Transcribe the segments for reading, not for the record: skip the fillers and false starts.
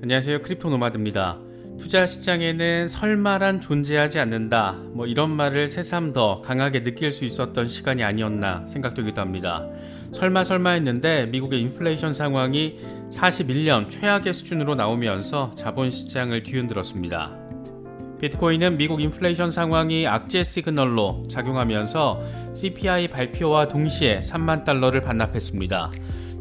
안녕하세요. 크립토 노마드입니다. 투자 시장에는 설마란 존재하지 않는다. 이런 말을 새삼 더 강하게 느낄 수 있었던 시간이 아니었나 생각되기도 합니다. 설마 했는데 미국의 인플레이션 상황이 41년 최악의 수준으로 나오면서 자본시장을 뒤흔들었습니다. 비트코인은 미국 인플레이션 상황이 악재 시그널로 작용하면서 CPI 발표와 동시에 3만 달러를 반납했습니다.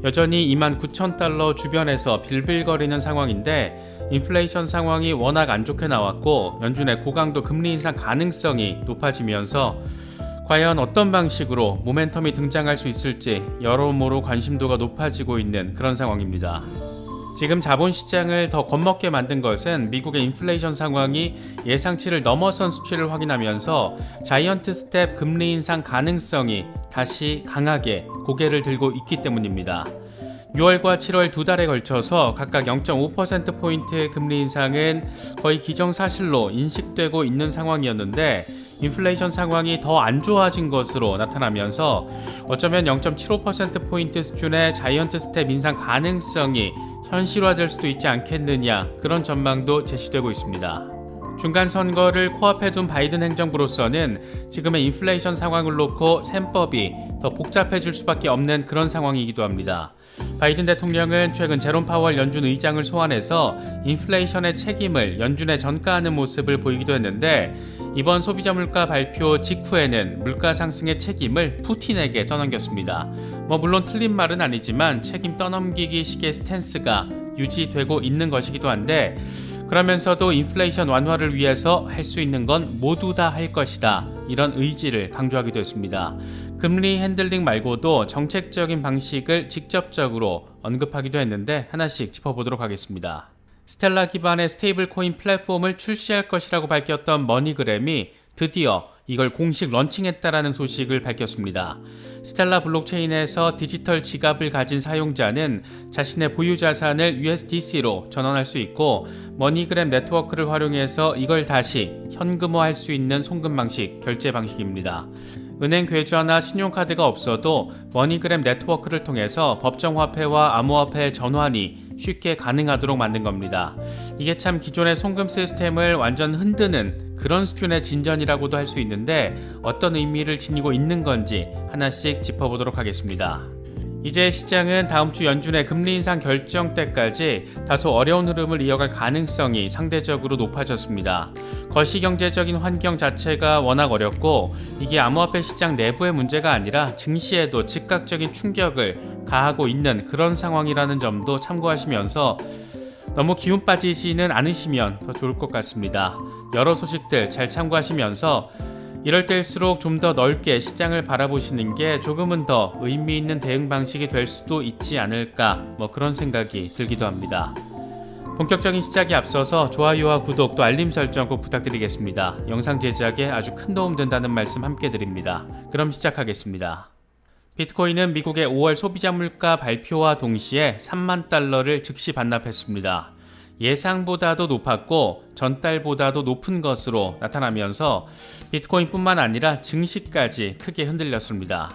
여전히 29,000달러 주변에서 빌빌거리는 상황인데 인플레이션 상황이 워낙 안 좋게 나왔고 연준의 고강도 금리 인상 가능성이 높아지면서 과연 어떤 방식으로 모멘텀이 등장할 수 있을지 여러모로 관심도가 높아지고 있는 그런 상황입니다. 지금 자본시장을 더 겁먹게 만든 것은 미국의 인플레이션 상황이 예상치를 넘어선 수치를 확인하면서 자이언트 스텝 금리 인상 가능성이 다시 강하게 고개를 들고 있기 때문입니다. 6월과 7월 두 달에 걸쳐서 각각 0.5%포인트의 금리 인상은 거의 기정사실로 인식되고 있는 상황이었는데 인플레이션 상황이 더 안 좋아진 것으로 나타나면서 어쩌면 0.75%포인트 수준의 자이언트 스텝 인상 가능성이 현실화될 수도 있지 않겠느냐, 그런 전망도 제시되고 있습니다. 중간 선거를 코앞에 둔 바이든 행정부로서는 지금의 인플레이션 상황을 놓고 셈법이 더 복잡해질 수밖에 없는 그런 상황이기도 합니다. 바이든 대통령은 최근 제롬 파월 연준 의장을 소환해서 인플레이션의 책임을 연준에 전가하는 모습을 보이기도 했는데 이번 소비자 물가 발표 직후에는 물가 상승의 책임을 푸틴에게 떠넘겼습니다. 물론 틀린 말은 아니지만 책임 떠넘기기 식의 스탠스가 유지되고 있는 것이기도 한데 그러면서도 인플레이션 완화를 위해서 할 수 있는 건 모두 다 할 것이다, 이런 의지를 강조하기도 했습니다. 금리 핸들링 말고도 정책적인 방식을 직접적으로 언급하기도 했는데 하나씩 짚어보도록 하겠습니다. 스텔라 기반의 스테이블 코인 플랫폼을 출시할 것이라고 밝혔던 머니그램이 드디어 이걸 공식 런칭했다라는 소식을 밝혔습니다. 스텔라 블록체인에서 디지털 지갑을 가진 사용자는 자신의 보유 자산을 USDC로 전환할 수 있고 머니그램 네트워크를 활용해서 이걸 다시 현금화할 수 있는 송금 방식, 결제 방식입니다. 은행 계좌나 신용카드가 없어도 머니그램 네트워크를 통해서 법정화폐와 암호화폐 전환이 쉽게 가능하도록 만든 겁니다. 이게 참 기존의 송금 시스템을 완전 흔드는 그런 수준의 진전이라고도 할 수 있는데 어떤 의미를 지니고 있는 건지 하나씩 짚어보도록 하겠습니다. 이제 시장은 다음 주 연준의 금리 인상 결정 때까지 다소 어려운 흐름을 이어갈 가능성이 상대적으로 높아졌습니다. 거시경제적인 환경 자체가 워낙 어렵고 이게 암호화폐 시장 내부의 문제가 아니라 증시에도 즉각적인 충격을 가하고 있는 그런 상황이라는 점도 참고하시면서 너무 기운 빠지지는 않으시면 더 좋을 것 같습니다. 여러 소식들 잘 참고하시면서 이럴 때일수록 좀 더 넓게 시장을 바라보시는 게 조금은 더 의미 있는 대응 방식이 될 수도 있지 않을까, 그런 생각이 들기도 합니다. 본격적인 시작에 앞서서 좋아요와 구독 또 알림 설정 꼭 부탁드리겠습니다. 영상 제작에 아주 큰 도움 된다는 말씀 함께 드립니다. 그럼 시작하겠습니다. 비트코인은 미국의 5월 소비자 물가 발표와 동시에 3만 달러를 즉시 반납했습니다. 예상보다도 높았고 전달보다도 높은 것으로 나타나면서 비트코인뿐만 아니라 증시까지 크게 흔들렸습니다.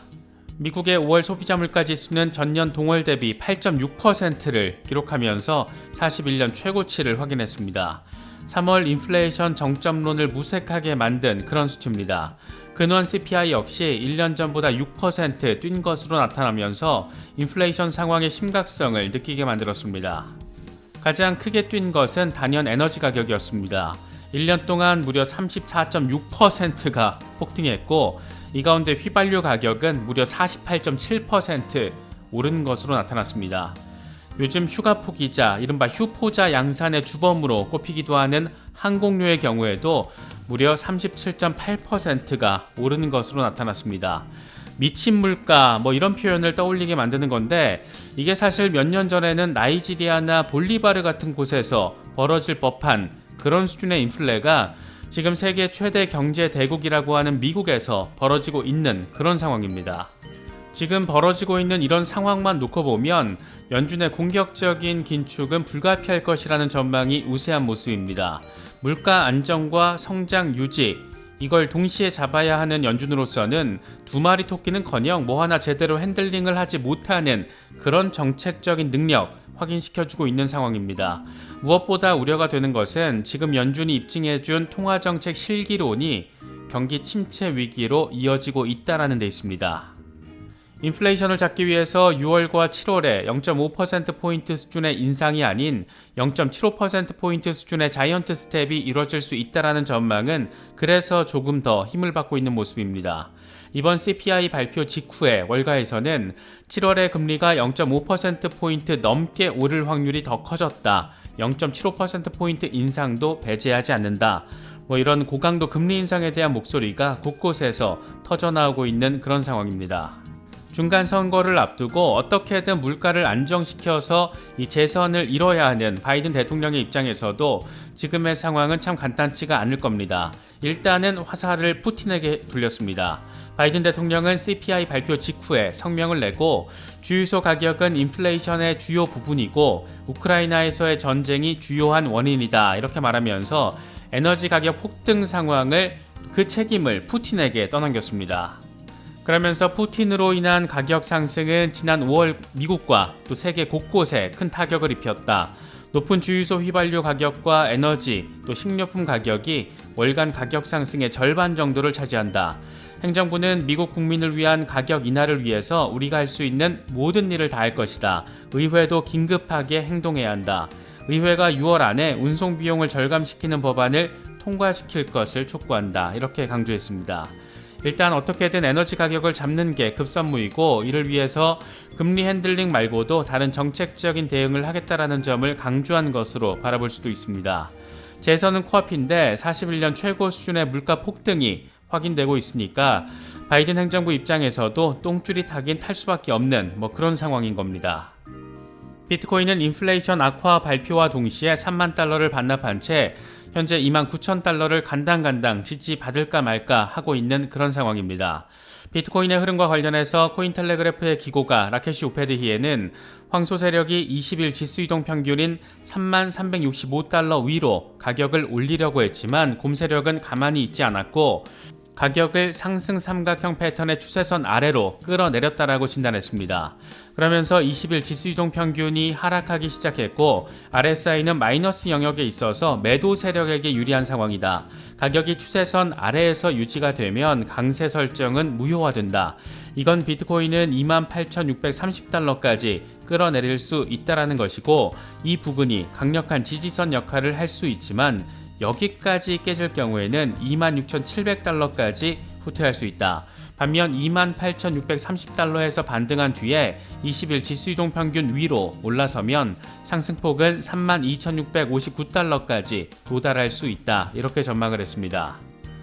미국의 5월 소비자 물가 지수는 전년 동월 대비 8.6%를 기록하면서 41년 최고치를 확인했습니다. 3월 인플레이션 정점론을 무색하게 만든 그런 수치입니다. 근원 CPI 역시 1년 전보다 6% 뛴 것으로 나타나면서 인플레이션 상황의 심각성을 느끼게 만들었습니다. 가장 크게 뛴 것은 단연 에너지 가격이었습니다. 1년 동안 무려 34.6%가 폭등했고 이 가운데 휘발유 가격은 무려 48.7% 오른 것으로 나타났습니다. 요즘 휴가포기자, 이른바 휴포자 양산의 주범으로 꼽히기도 하는 항공료의 경우에도 무려 37.8%가 오르는 것으로 나타났습니다. 미친 물가 이런 표현을 떠올리게 만드는 건데 이게 사실 몇 년 전에는 나이지리아나 볼리바르 같은 곳에서 벌어질 법한 그런 수준의 인플레가 지금 세계 최대 경제 대국이라고 하는 미국에서 벌어지고 있는 그런 상황입니다. 지금 벌어지고 있는 이런 상황만 놓고 보면 연준의 공격적인 긴축은 불가피할 것이라는 전망이 우세한 모습입니다. 물가 안정과 성장 유지, 이걸 동시에 잡아야 하는 연준으로서는 두 마리 토끼는커녕 뭐 하나 제대로 핸들링을 하지 못하는 그런 정책적인 능력 확인시켜주고 있는 상황입니다. 무엇보다 우려가 되는 것은 지금 연준이 입증해준 통화정책 실기론이 경기 침체 위기로 이어지고 있다는 데 있습니다. 인플레이션을 잡기 위해서 6월과 7월에 0.5%포인트 수준의 인상이 아닌 0.75%포인트 수준의 자이언트 스텝이 이루어질 수 있다는 전망은 그래서 조금 더 힘을 받고 있는 모습입니다. 이번 CPI 발표 직후에 월가에서는 7월에 금리가 0.5%포인트 넘게 오를 확률이 더 커졌다. 0.75%포인트 인상도 배제하지 않는다. 이런 고강도 금리 인상에 대한 목소리가 곳곳에서 터져나오고 있는 그런 상황입니다. 중간 선거를 앞두고 어떻게든 물가를 안정시켜서 이 재선을 이뤄야 하는 바이든 대통령의 입장에서도 지금의 상황은 참 간단치가 않을 겁니다. 일단은 화살을 푸틴에게 돌렸습니다. 바이든 대통령은 CPI 발표 직후에 성명을 내고 주유소 가격은 인플레이션의 주요 부분이고 우크라이나에서의 전쟁이 주요한 원인이다 이렇게 말하면서 에너지 가격 폭등 상황을 그 책임을 푸틴에게 떠넘겼습니다. 그러면서 푸틴으로 인한 가격 상승은 지난 5월 미국과 또 세계 곳곳에 큰 타격을 입혔다. 높은 주유소 휘발유 가격과 에너지 또 식료품 가격이 월간 가격 상승의 절반 정도를 차지한다. 행정부는 미국 국민을 위한 가격 인하를 위해서 우리가 할 수 있는 모든 일을 다할 것이다. 의회도 긴급하게 행동해야 한다. 의회가 6월 안에 운송 비용을 절감시키는 법안을 통과시킬 것을 촉구한다. 이렇게 강조했습니다. 일단 어떻게든 에너지 가격을 잡는 게 급선무이고 이를 위해서 금리 핸들링 말고도 다른 정책적인 대응을 하겠다라는 점을 강조한 것으로 바라볼 수도 있습니다. 재선은 코앞인데 41년 최고 수준의 물가 폭등이 확인되고 있으니까 바이든 행정부 입장에서도 똥줄이 타긴 탈 수밖에 없는 그런 상황인 겁니다. 비트코인은 인플레이션 악화 발표와 동시에 3만 달러를 반납한 채 현재 29,000달러를 간당간당 지지받을까 말까 하고 있는 그런 상황입니다. 비트코인의 흐름과 관련해서 코인텔레그래프의 기고가 라케시 우페드히에는 황소 세력이 20일 지수이동 평균인 3365달러 위로 가격을 올리려고 했지만 곰 세력은 가만히 있지 않았고 가격을 상승 삼각형 패턴의 추세선 아래로 끌어내렸다라고 진단했습니다. 그러면서 20일 지수이동 평균이 하락하기 시작했고 RSI는 마이너스 영역에 있어서 매도 세력에게 유리한 상황이다. 가격이 추세선 아래에서 유지가 되면 강세 설정은 무효화된다. 이건 비트코인은 28,630달러까지 끌어내릴 수 있다라는 것이고 이 부분이 강력한 지지선 역할을 할 수 있지만 여기까지 깨질 경우에는 26,700달러까지 후퇴할 수 있다. 반면 28,630달러에서 반등한 뒤에 20일 지수이동 평균 위로 올라서면 상승폭은 32,659달러까지 도달할 수 있다. 이렇게 전망을 했습니다.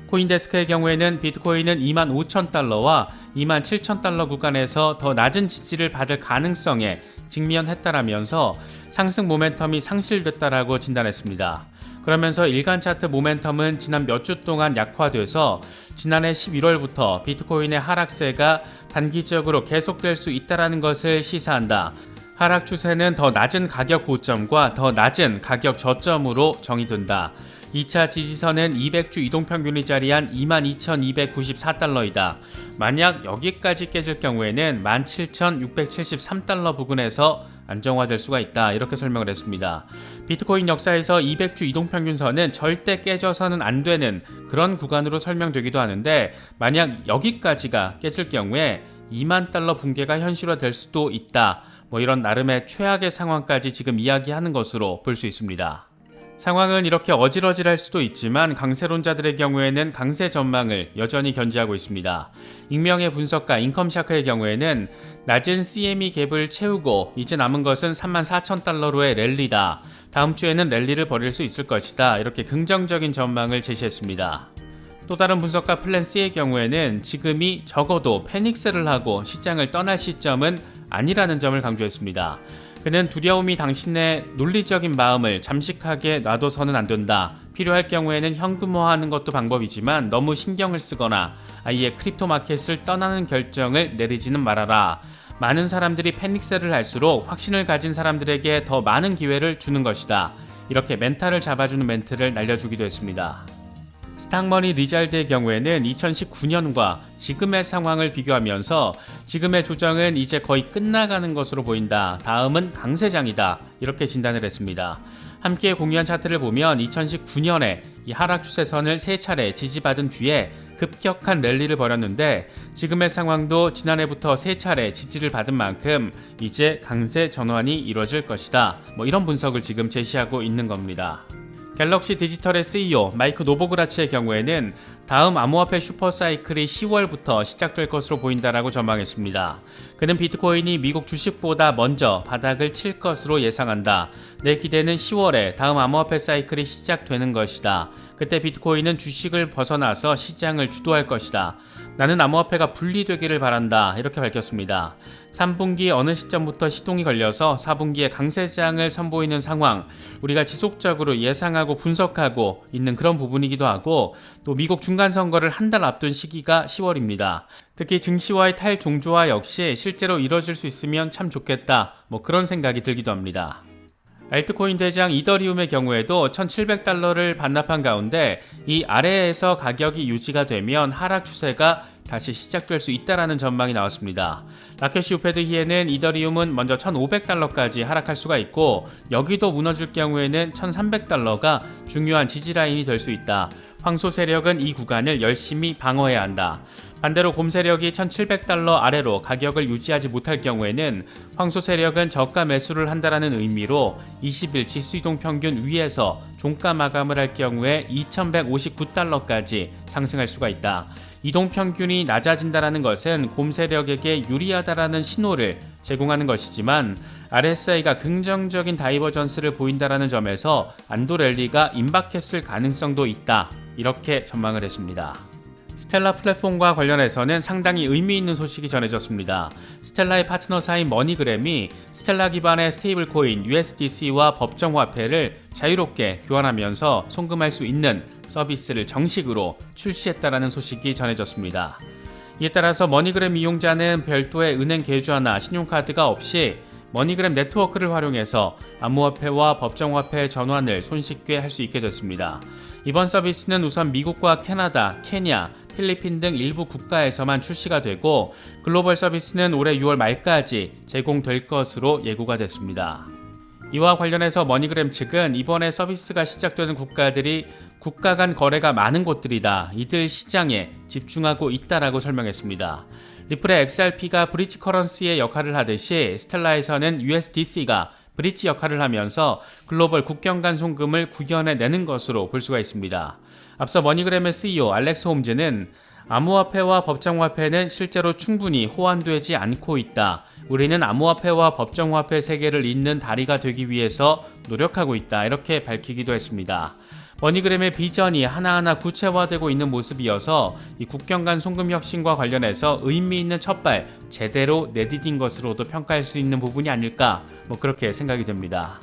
코인데스크의 경우에는 비트코인은 25,000달러와 27,000달러 구간에서 더 낮은 지지를 받을 가능성에 직면했다라면서 상승 모멘텀이 상실됐다라고 진단했습니다. 그러면서 일간 차트 모멘텀은 지난 몇 주 동안 약화돼서 지난해 11월부터 비트코인의 하락세가 단기적으로 계속될 수 있다는 것을 시사한다. 하락 추세는 더 낮은 가격 고점과 더 낮은 가격 저점으로 정의된다. 2차 지지선은 200주 이동평균이 자리한 22,294달러이다. 만약 여기까지 깨질 경우에는 17,673달러 부근에서 안정화될 수가 있다. 이렇게 설명을 했습니다. 비트코인 역사에서 200주 이동평균선은 절대 깨져서는 안 되는 그런 구간으로 설명되기도 하는데 만약 여기까지가 깨질 경우에 2만 달러 붕괴가 현실화될 수도 있다. 이런 나름의 최악의 상황까지 지금 이야기하는 것으로 볼 수 있습니다. 상황은 이렇게 어질어질할 수도 있지만 강세론자들의 경우에는 강세 전망을 여전히 견지하고 있습니다. 익명의 분석가 인컴샤크의 경우에는 낮은 CME 갭을 채우고 이제 남은 것은 34,000달러로의 랠리다. 다음 주에는 랠리를 벌일 수 있을 것이다. 이렇게 긍정적인 전망을 제시했습니다. 또 다른 분석가 플랜C의 경우에는 지금이 적어도 패닉셀을 하고 시장을 떠날 시점은 아니라는 점을 강조했습니다. 그는 두려움이 당신의 논리적인 마음을 잠식하게 놔둬서는 안 된다. 필요할 경우에는 현금화하는 것도 방법이지만 너무 신경을 쓰거나 아예 크립토 마켓을 떠나는 결정을 내리지는 말아라. 많은 사람들이 패닉셀을 할수록 확신을 가진 사람들에게 더 많은 기회를 주는 것이다. 이렇게 멘탈을 잡아주는 멘트를 날려주기도 했습니다. 스탁머니 리잘드의 경우에는 2019년과 지금의 상황을 비교하면서 지금의 조정은 이제 거의 끝나가는 것으로 보인다. 다음은 강세장이다. 이렇게 진단을 했습니다. 함께 공유한 차트를 보면 2019년에 이 하락 추세선을 3차례 지지받은 뒤에 급격한 랠리를 벌였는데 지금의 상황도 지난해부터 3차례 지지를 받은 만큼 이제 강세 전환이 이루어질 것이다. 이런 분석을 지금 제시하고 있는 겁니다. 갤럭시 디지털의 CEO 마이크 노보그라치의 경우에는 다음 암호화폐 슈퍼사이클이 10월부터 시작될 것으로 보인다라고 전망했습니다. 그는 비트코인이 미국 주식보다 먼저 바닥을 칠 것으로 예상한다. 내 기대는 10월에 다음 암호화폐 사이클이 시작되는 것이다. 그때 비트코인은 주식을 벗어나서 시장을 주도할 것이다. 나는 암호화폐가 분리되기를 바란다. 이렇게 밝혔습니다. 3분기 어느 시점부터 시동이 걸려서 4분기에 강세장을 선보이는 상황, 우리가 지속적으로 예상하고 분석하고 있는 그런 부분이기도 하고 또 미국 중간선거를 한 달 앞둔 시기가 10월입니다. 특히 증시와의 탈종조화 역시 실제로 이뤄질 수 있으면 참 좋겠다. 그런 생각이 들기도 합니다. 알트코인 대장 이더리움의 경우에도 1,700달러를 반납한 가운데 이 아래에서 가격이 유지가 되면 하락 추세가 다시 시작될 수 있다라는 전망이 나왔습니다. 라케시 우페드히에는 이더리움은 먼저 1,500달러까지 하락할 수가 있고 여기도 무너질 경우에는 1,300달러가 중요한 지지라인이 될 수 있다. 황소 세력은 이 구간을 열심히 방어해야 한다. 반대로 곰 세력이 1,700달러 아래로 가격을 유지하지 못할 경우에는 황소 세력은 저가 매수를 한다라는 의미로 20일치 수이동 평균 위에서 종가 마감을 할 경우에 2,159달러까지 상승할 수가 있다. 이동 평균이 낮아진다라는 것은 곰 세력에게 유리하다라는 신호를 제공하는 것이지만 RSI가 긍정적인 다이버전스를 보인다라는 점에서 안도 랠리가 임박했을 가능성도 있다. 이렇게 전망을 했습니다. 스텔라 플랫폼과 관련해서는 상당히 의미 있는 소식이 전해졌습니다. 스텔라의 파트너사인 머니그램이 스텔라 기반의 스테이블 코인 USDC와 법정화폐를 자유롭게 교환하면서 송금할 수 있는 서비스를 정식으로 출시했다라는 소식이 전해졌습니다. 이에 따라서 머니그램 이용자는 별도의 은행 계좌나 신용카드가 없이 머니그램 네트워크를 활용해서 암호화폐와 법정화폐 전환을 손쉽게 할 수 있게 됐습니다. 이번 서비스는 우선 미국과 캐나다, 케냐, 필리핀 등 일부 국가에서만 출시가 되고 글로벌 서비스는 올해 6월 말까지 제공될 것으로 예고가 됐습니다. 이와 관련해서 머니그램 측은 이번에 서비스가 시작되는 국가들이 국가 간 거래가 많은 곳들이다. 이들 시장에 집중하고 있다라고 설명했습니다. 리플의 XRP가 브릿지 커런시의 역할을 하듯이 스텔라에서는 USDC가 브릿지 역할을 하면서 글로벌 국경 간 송금을 구현해내는 것으로 볼 수가 있습니다. 앞서 머니그램의 CEO 알렉스 홈즈는 암호화폐와 법정화폐는 실제로 충분히 호환되지 않고 있다. 우리는 암호화폐와 법정화폐 세계를 잇는 다리가 되기 위해서 노력하고 있다. 이렇게 밝히기도 했습니다. 머니그램의 비전이 하나하나 구체화되고 있는 모습이어서 이 국경 간 송금 혁신과 관련해서 의미 있는 첫발 제대로 내디딘 것으로도 평가할 수 있는 부분이 아닐까 그렇게 생각이 됩니다.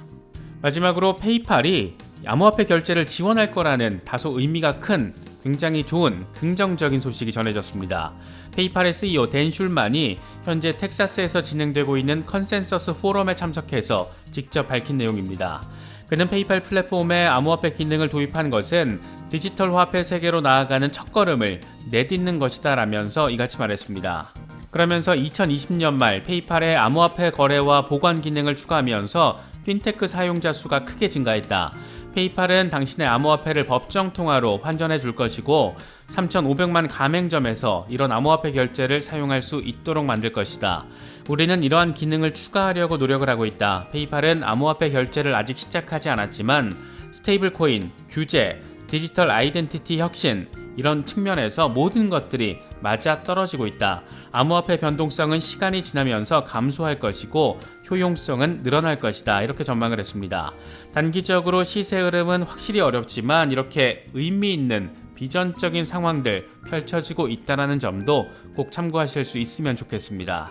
마지막으로 페이팔이 암호화폐 결제를 지원할 거라는 다소 의미가 큰 굉장히 좋은 긍정적인 소식이 전해졌습니다. 페이팔의 CEO 댄 슐만이 현재 텍사스에서 진행되고 있는 컨센서스 포럼에 참석해서 직접 밝힌 내용입니다. 그는 페이팔 플랫폼에 암호화폐 기능을 도입한 것은 디지털 화폐 세계로 나아가는 첫걸음을 내딛는 것이다 라면서 이같이 말했습니다. 그러면서 2020년 말 페이팔의 암호화폐 거래와 보관 기능을 추가하면서 핀테크 사용자 수가 크게 증가했다. 페이팔은 당신의 암호화폐를 법정 통화로 환전해 줄 것이고 3,500만 가맹점에서 이런 암호화폐 결제를 사용할 수 있도록 만들 것이다. 우리는 이러한 기능을 추가하려고 노력을 하고 있다. 페이팔은 암호화폐 결제를 아직 시작하지 않았지만 스테이블 코인, 규제, 디지털 아이덴티티 혁신 이런 측면에서 모든 것들이 맞아 떨어지고 있다. 암호화폐 변동성은 시간이 지나면서 감소할 것이고 효용성은 늘어날 것이다. 이렇게 전망을 했습니다. 단기적으로 시세 흐름은 확실히 어렵지만 이렇게 의미 있는 비전적인 상황들 펼쳐지고 있다는 점도 꼭 참고하실 수 있으면 좋겠습니다.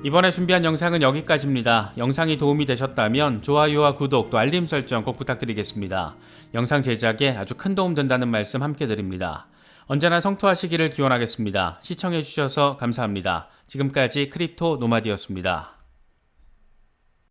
이번에 준비한 영상은 여기까지입니다. 영상이 도움이 되셨다면 좋아요와 구독 또 알림 설정 꼭 부탁드리겠습니다. 영상 제작에 아주 큰 도움 된다는 말씀 함께 드립니다. 언제나 성토하시기를 기원하겠습니다. 시청해주셔서 감사합니다. 지금까지 크립토 노마디였습니다.